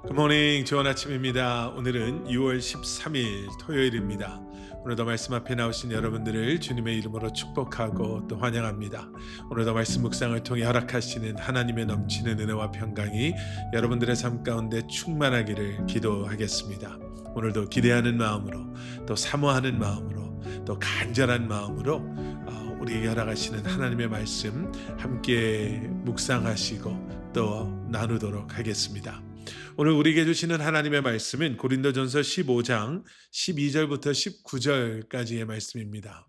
굿모닝 좋은 아침입니다. 오늘은 6월 13일 토요일입니다. 오늘도 말씀 앞에 나오신 여러분들을 주님의 이름으로 축복하고 또 환영합니다. 오늘도 말씀 묵상을 통해 허락하시는 하나님의 넘치는 은혜와 평강이 여러분들의 삶 가운데 충만하기를 기도하겠습니다. 오늘도 기대하는 마음으로 또 사모하는 마음으로 또 간절한 마음으로 우리에게 허락하시는 하나님의 말씀 함께 묵상하시고 또 나누도록 하겠습니다. 오늘 우리에게 주시는 하나님의 말씀은 고린도전서 15장 12절부터 19절까지의 말씀입니다.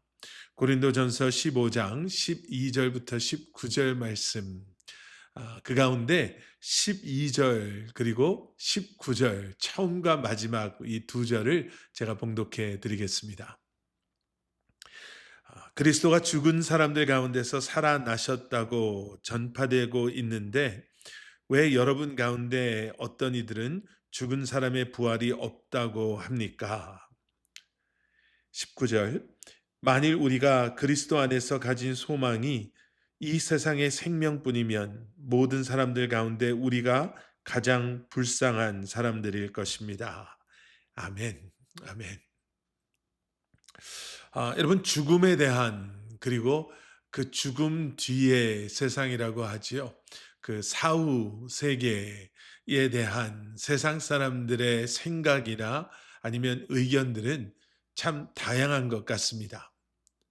고린도전서 15장 12절부터 19절 말씀, 그 가운데 12절 그리고 19절 처음과 마지막 이 두 절을 제가 봉독해 드리겠습니다. 그리스도가 죽은 사람들 가운데서 살아나셨다고 전파되고 있는데 왜 여러분 가운데 어떤 이들은 죽은 사람의 부활이 없다고 합니까? 19절. 만일 우리가 그리스도 안에서 가진 소망이 이 세상의 생명뿐이면 모든 사람들 가운데 우리가 가장 불쌍한 사람들일 것입니다. 아멘. 아멘. 여러분, 죽음에 대한, 그리고 그 죽음 뒤의 세상이라고 하지요. 그 사후 세계에 대한 세상 사람들의 생각이나 아니면 의견들은 참 다양한 것 같습니다.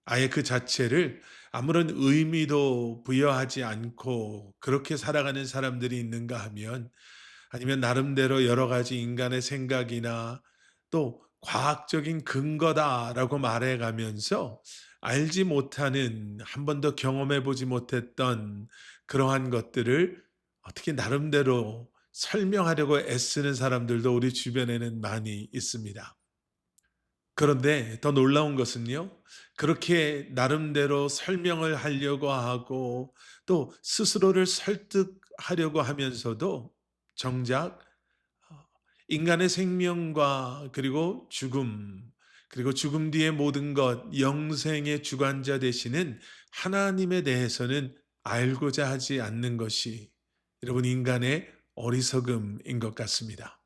아예 그 자체를 아무런 의미도 부여하지 않고 그렇게 살아가는 사람들이 있는가 하면, 아니면 나름대로 여러 가지 인간의 생각이나 또 과학적인 근거다라고 말해가면서 알지 못하는, 한 번도 경험해 보지 못했던 그러한 것들을 어떻게 나름대로 설명하려고 애쓰는 사람들도 우리 주변에는 많이 있습니다. 그런데 더 놀라운 것은요, 그렇게 나름대로 설명을 하려고 하고 또 스스로를 설득하려고 하면서도 정작 어 인간의 생명과 그리고 죽음 뒤의 모든 것, 영생의 주관자 되시는 하나님에 대해서는 알고자 하지 않는 것이, 여러분, 인간의 어리석음인 것 같습니다.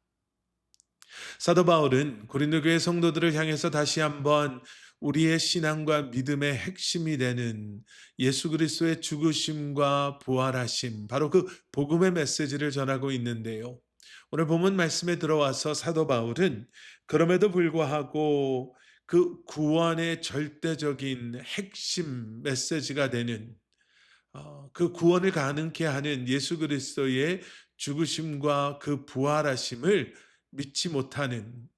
사도 바울은 고린도 교회 성도들을 향해서 다시 한번 우리의 신앙과 믿음의 핵심이 되는 예수 그리스도의 죽으심과 부활하심, 바로 그 복음의 메시지를 전하고 있는데요. 오늘 본문 말씀에 들어와서 사도 바울은 그럼에도 불구하고 그 구원의 절대적인 핵심 메시지가 되는, 그 구원을 가능케 하는 예수 그리스도의 죽으심과 그 부활하심을 믿지 못하는,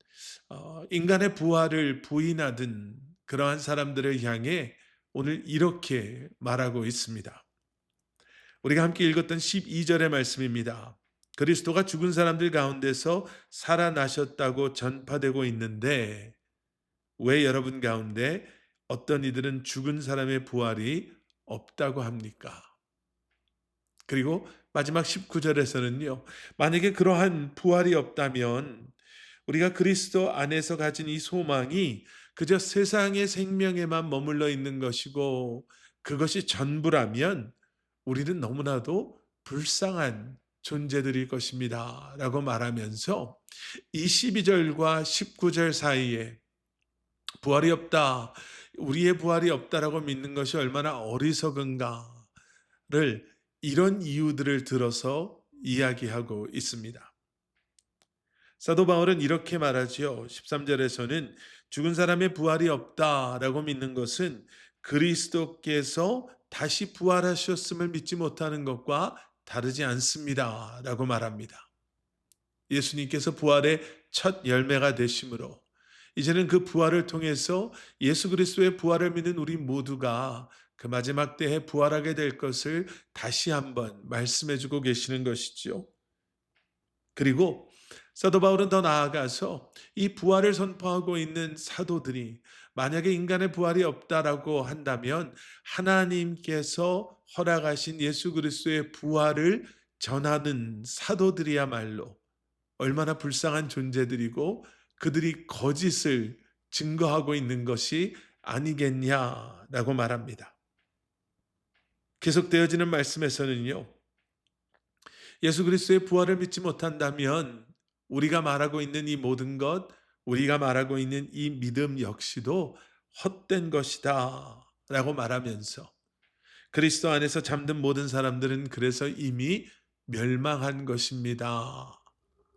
인간의 부활을 부인하던 그러한 사람들을 향해 오늘 이렇게 말하고 있습니다. 우리가 함께 읽었던 12절의 말씀입니다. 그리스도가 죽은 사람들 가운데서 살아나셨다고 전파되고 있는데 왜 여러분 가운데 어떤 이들은 죽은 사람의 부활이 없다고 합니까? 그리고 마지막 19절에서는요. 만약에 그러한 부활이 없다면 우리가 그리스도 안에서 가진 이 소망이 그저 세상의 생명에만 머물러 있는 것이고 그것이 전부라면 우리는 너무나도 불쌍한 존재들일 것입니다. 라고 말하면서 이 12절과 19절 사이에 부활이 없다, 우리의 부활이 없다라고 믿는 것이 얼마나 어리석은가를, 이런 이유들을 들어서 이야기하고 있습니다. 사도 바울은 이렇게 말하지요. 13절에서는 죽은 사람의 부활이 없다라고 믿는 것은 그리스도께서 다시 부활하셨음을 믿지 못하는 것과 다르지 않습니다라고 말합니다. 예수님께서 부활의 첫 열매가 되심으로 이제는 그 부활을 통해서 예수 그리스도의 부활을 믿는 우리 모두가 그 마지막 때에 부활하게 될 것을 다시 한번 말씀해 주고 계시는 것이죠. 그리고 사도 바울은 더 나아가서 이 부활을 선포하고 있는 사도들이 만약에 인간의 부활이 없다라고 한다면 하나님께서 허락하신 예수 그리스도의 부활을 전하는 사도들이야말로 얼마나 불쌍한 존재들이고 그들이 거짓을 증거하고 있는 것이 아니겠냐라고 말합니다. 계속되어지는 말씀에서는요. 예수 그리스도의 부활을 믿지 못한다면 우리가 말하고 있는 이 모든 것, 우리가 말하고 있는 이 믿음 역시도 헛된 것이다 라고 말하면서 그리스도 안에서 잠든 모든 사람들은 그래서 이미 멸망한 것입니다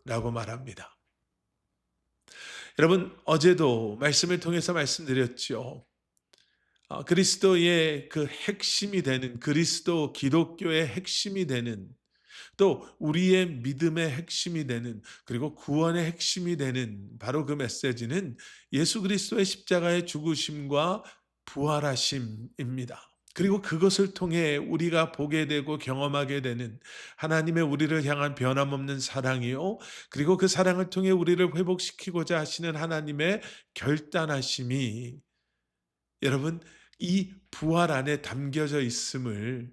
라고 말합니다. 여러분, 어제도 말씀을 통해서 말씀드렸죠. 그리스도의 그 핵심이 되는, 그리스도 기독교의 핵심이 되는, 또 우리의 믿음의 핵심이 되는, 그리고 구원의 핵심이 되는 바로 그 메시지는 예수 그리스도의 십자가의 죽으심과 부활하심입니다. 그리고 그것을 통해 우리가 보게 되고 경험하게 되는 하나님의 우리를 향한 변함없는 사랑이요, 그리고 그 사랑을 통해 우리를 회복시키고자 하시는 하나님의 결단하심이, 여러분, 이 부활 안에 담겨져 있음을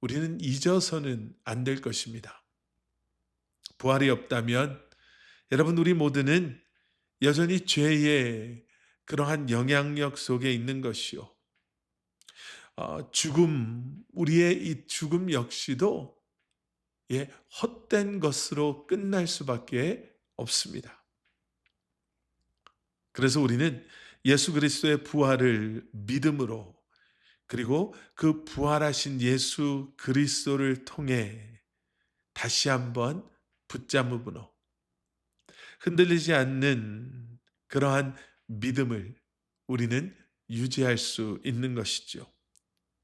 우리는 잊어서는 안 될 것입니다. 부활이 없다면 여러분, 우리 모두는 여전히 죄의 그러한 영향력 속에 있는 것이요, 죽음, 우리의 이 죽음 역시도 헛된 것으로 끝날 수밖에 없습니다. 그래서 우리는 예수 그리스도의 부활을 믿음으로, 그리고 그 부활하신 예수 그리스도를 통해 다시 한번 붙잡음으로 흔들리지 않는 그러한 믿음을 우리는 유지할 수 있는 것이죠.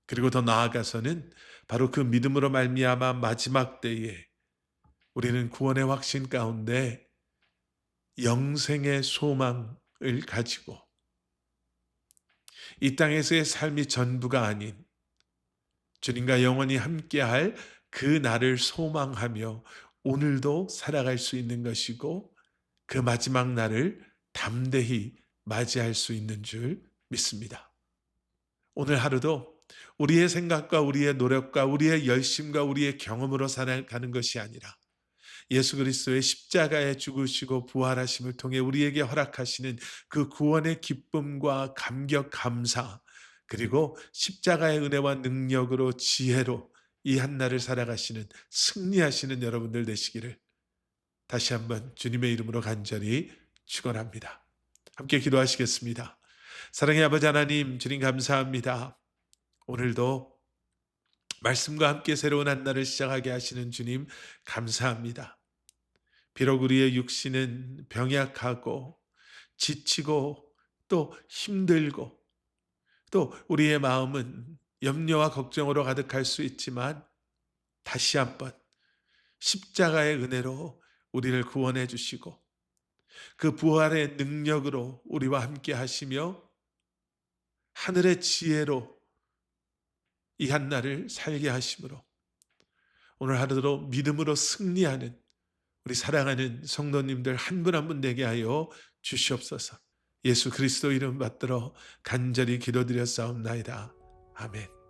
그리고 더 나아가서는 바로 그 믿음으로 말미암아 마지막 때에 우리는 구원의 확신 가운데 영생의 소망을 가지고 이 땅에서의 삶이 전부가 아닌 주님과 영원히 함께할 그 날을 소망하며 오늘도 살아갈 수 있는 것이고, 그 마지막 날을 담대히 맞이할 수 있는 줄 믿습니다. 오늘 하루도 우리의 생각과 우리의 노력과 우리의 열심과 우리의 경험으로 살아가는 것이 아니라 예수 그리스도의 십자가에 죽으시고 부활하심을 통해 우리에게 허락하시는 그 구원의 기쁨과 감격, 감사, 그리고 십자가의 은혜와 능력으로, 지혜로 이 한날을 살아가시는, 승리하시는 여러분들 되시기를 다시 한번 주님의 이름으로 간절히 축원합니다. 함께 기도하시겠습니다. 사랑의 아버지 하나님, 주님 감사합니다. 오늘도 말씀과 함께 새로운 한날을 시작하게 하시는 주님 감사합니다. 비록 우리의 육신은 병약하고 지치고 또 힘들고 또 우리의 마음은 염려와 걱정으로 가득할 수 있지만, 다시 한번 십자가의 은혜로 우리를 구원해 주시고 그 부활의 능력으로 우리와 함께 하시며 하늘의 지혜로 이 한날을 살게 하심으로 오늘 하루도 믿음으로 승리하는 우리 사랑하는 성도님들 한 분 한 분 되게 하여 주시옵소서. 예수 그리스도 이름 받들어 간절히 기도드렸사옵나이다. 아멘.